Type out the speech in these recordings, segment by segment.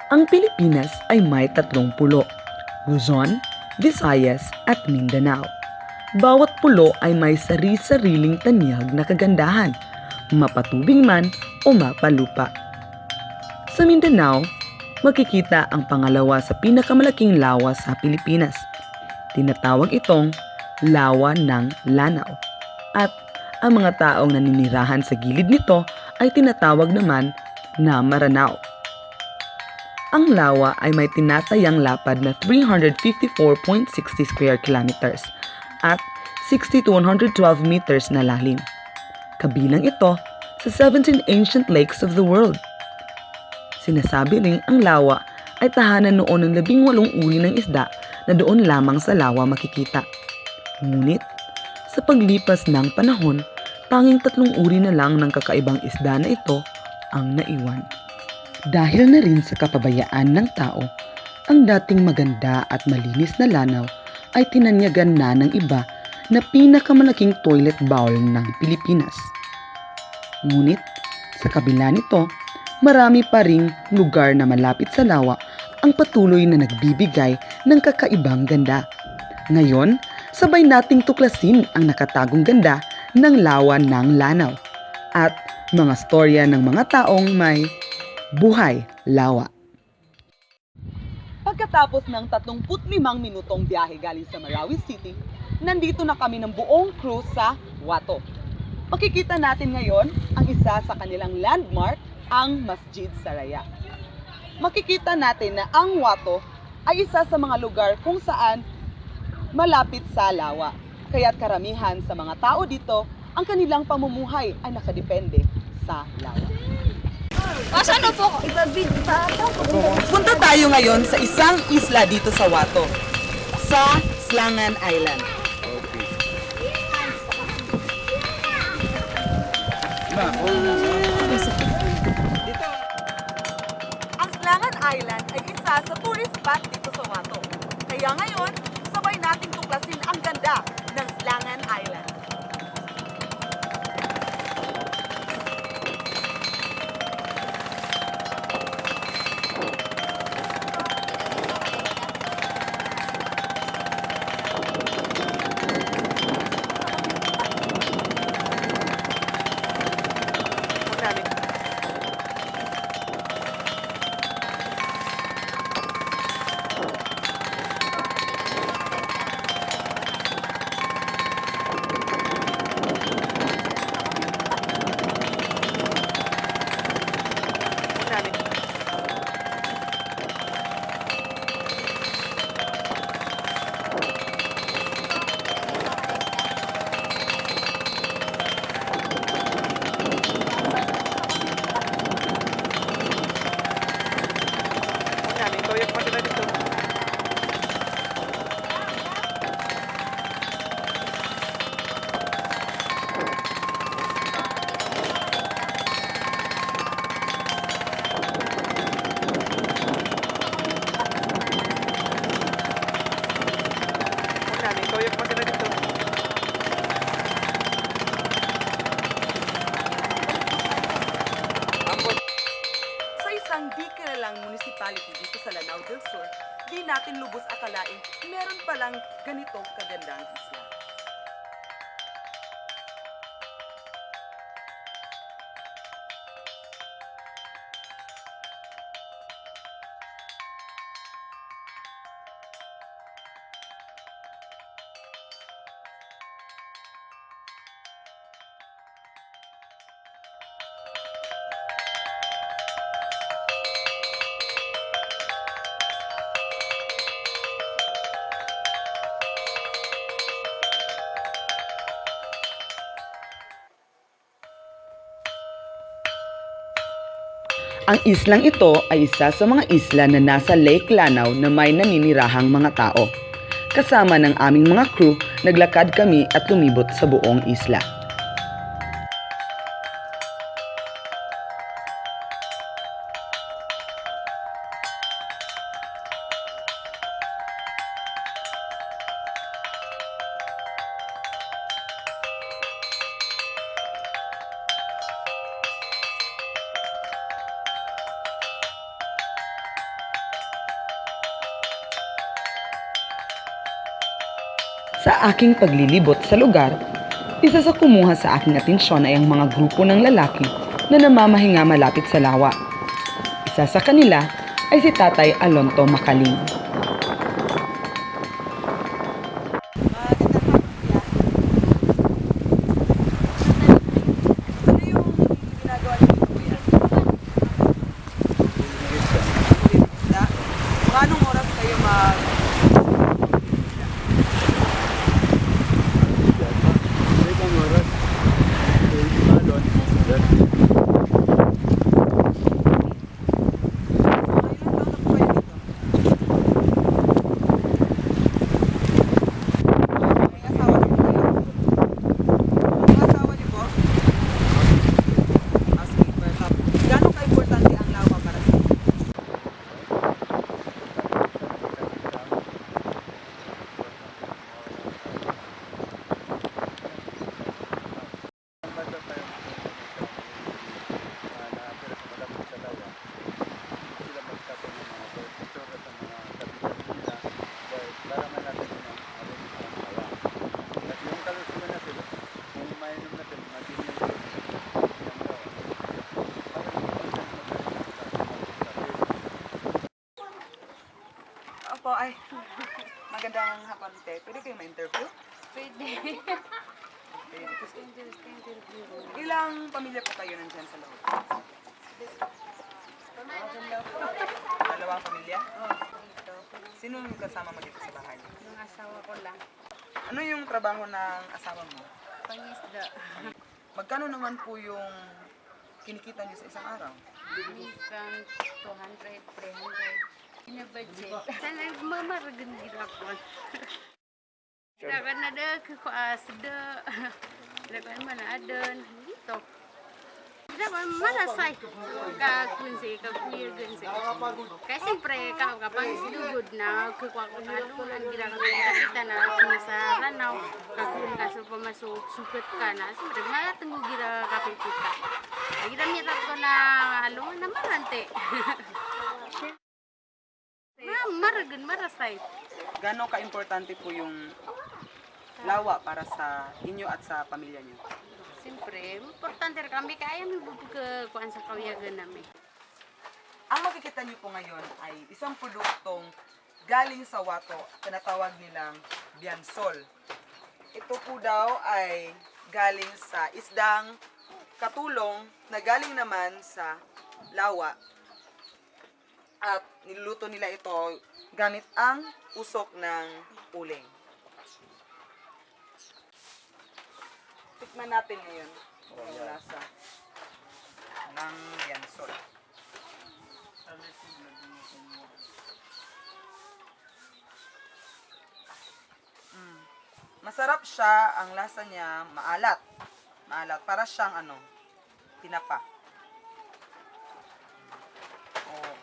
Ang Pilipinas ay may 30 Luzon, Visayas at Mindanao. Bawat pulo ay may sari-sariling tanyag na kagandahan, mapatubig man o mapalupa. Sa Mindanao, makikita ang pangalawa sa pinakamalaking lawa sa Pilipinas. Tinatawag itong Lawa ng Lanao. At ang mga taong naninirahan sa gilid nito ay tinatawag naman na Maranao. Ang lawa ay may tinatayang lapad na 354.60 square kilometers at 60 to 112 meters na lalim. Kabilang ito sa 17 ancient lakes of the world. Sinasabi ring ang lawa ay tahanan noon ng 18 uri ng isda na doon lamang sa lawa makikita. Ngunit, sa paglipas ng panahon, tanging 3 uri na lang ng kakaibang isda na ito ang naiwan. Dahil na rin sa kapabayaan ng tao, ang dating maganda at malinis na lanaw ay tinanyagan na ng iba na pinakamalaking toilet bowl ng Pilipinas. Ngunit, sa kabila nito, marami pa ring lugar na malapit sa lawa ang patuloy na nagbibigay ng kakaibang ganda. Ngayon, sabay nating tuklasin ang nakatagong ganda ng lawa ng Lanao at mga storya ng mga taong may buhay lawa. Pagkatapos ng 35 minutong biyahe galing sa Marawi City, nandito na kami ng buong crew sa Wato. Makikita natin ngayon ang isa sa kanilang landmark, ang Masjid Saraya. Makikita natin na ang Wato ay isa sa mga lugar kung saan malapit sa lawa. Kaya't karamihan sa mga tao dito, ang kanilang pamumuhay ay nakadepende sa lawa. Ano po? Punta tayo ngayon sa isang isla dito sa Wato, sa Slangan Island. Ang Slangan Island ay isa sa tourist spot dito sa Wato. Kaya ngayon, sabay nating tuklasin ang ganda ng Slangan Island. Sa isang di kilalang municipality dito sa Lanao del Sur, di natin lubos akalain meron palang ganito kagandang isla. Ang islang ito ay isa sa mga isla na nasa Lake Lanao na may naninirahang mga tao. Kasama ng aming mga crew, naglakad kami at lumibot sa buong isla. Sa aking paglilibot sa lugar, isa sa kumuha sa aking atensyon ay ang mga grupo ng lalaki na namamahinga malapit sa lawa. Isa sa kanila ay si Tatay Alonto Makaling. Ano yung ginagawa niyo dito, kuya? Isda? Anong oras kayo May asawa na po kayo? Ang asawa niyo po? Sige, perfect. Gano'ng ka-importante ang lawa para sa inyo? Opo, ay. Magandang hapon, te. Pwede kayo ma-interview? Pwede. Ilang pamilya po kayo nandyan sa loob? Dalawang pamilya? Sino yung kasama mo dito sa bahay? Yung asawa ko lang. Ano yung trabaho ng asawa mo? Pangisda. Magkano naman po yung kinikita niyo sa isang araw? Minsan 200, 300. Binabudget. Sana mamaragan girapon. Dagan na da kuasda. Dagan man adon gitu. Dagan marasay. Kakunsi kakuyirgan sa. Kasi siyempre kapag sinugod na kukuakunan girakan kita na sa ranaw kakun ka sa pamasok sukat ka na. Siyempre matunggu gira kapit kita. Gira mira ko na halungan na marante. Maragan marasay. Gano'ng ka-importante po yung lawa para sa inyo at sa pamilya niyo? Siyempre, importante rin kami kaya may kuan sa kawiyagan namin. Ang makikita niyo po ngayon ay isang produktong galing sa wato, tinatawag nilang biansol. Ito po daw ay galing sa isdang katulong na galing naman sa lawa. At niluluto nila ito gamit ang usok ng uling. Tikman natin ngayon yung lasa ng biansol. Masarap siya, ang lasa niya maalat. Maalat, para siyang tinapa. Oh.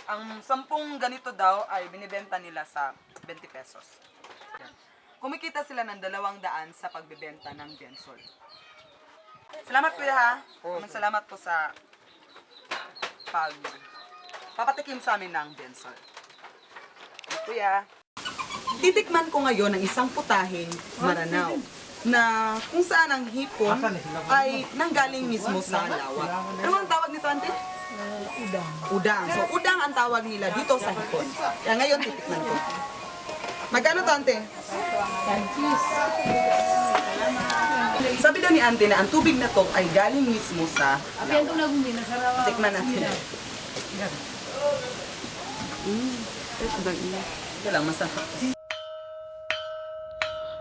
Ang 10 ganito daw ay binibenta nila sa 20 pesos. Kumikita sila ng 200 sa pagbebenta ng biansol. Salamat kuya ha. Salamat po sa papatikim sa amin ng biansol. Kuya. Titikman ko ngayon ng isang putahing maranaw na kung saan ang hipon ay nanggaling mismo sa lawa. Ano ang tawag nito, ante? Udang. Udang. So, udang ang tawag nila dito sa hipon. Kaya ngayon, titikman ko. Magkano to, ante? Sabi daw ni ante na ang tubig na to ay galing mismo sa lawa. Tikman natin. Ito lang, masarap.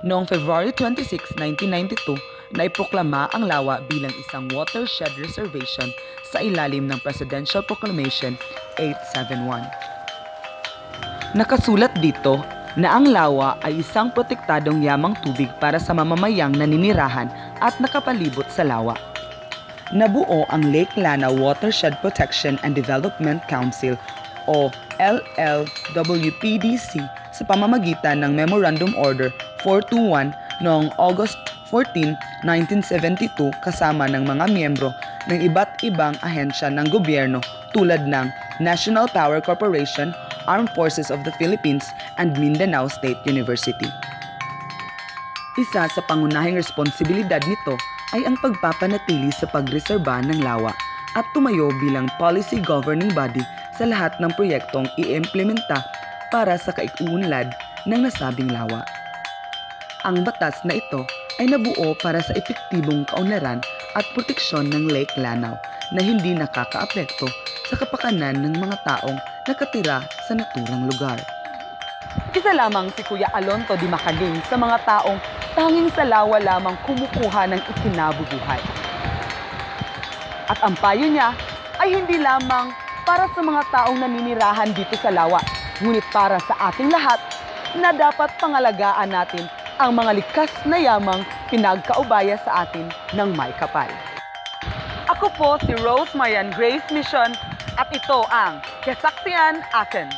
Noong February 26, 1992, naiproklama ang lawa bilang isang watershed reservation sa ilalim ng Presidential Proclamation 871. Nakasulat dito na ang lawa ay isang protektadong yamang tubig para sa mamamayang naninirahan at nakapalibot sa lawa. Nabuo ang Lake Lana Watershed Protection and Development Council o LLWPDC sa pamamagitan ng Memorandum Order 421 noong August 14, 1972 kasama ng mga miyembro ng iba't ibang ahensya ng gobyerno tulad ng National Power Corporation, Armed Forces of the Philippines, and Mindanao State University. Isa sa pangunahing responsibilidad nito ay ang pagpapanatili sa pagreserba ng lawa at tumayo bilang policy governing body sa lahat ng proyektong iimplementa para sa kaikunlad ng nasabing lawa. Ang batas na ito ay nabuo para sa epektibong kaunlaran at proteksyon ng Lake Lanao na hindi nakakaapekto sa kapakanan ng mga taong nakatira sa naturang lugar. Isa lamang si Kuya Alonto Di Macaling sa mga taong tanging sa lawa lamang kumukuha ng ikinabubuhay. At ang payo niya ay hindi lamang para sa mga taong naninirahan dito sa lawa, ngunit para sa ating lahat na dapat pangalagaan natin ang mga likas na yamang pinagkaubaya sa atin ng may kapal. Ako po si Rose Marian Grace Mission at ito ang Kasaksiyan Akin.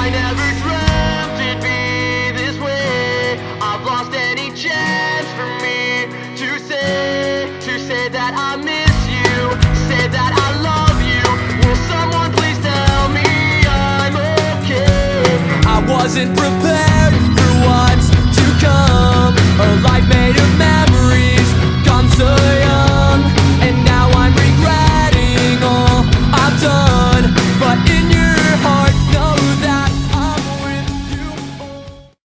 I never dreamt it'd be this way. I've lost any chance for me to say that I miss you, say that I love you. Will someone please tell me I'm okay? I wasn't prepared.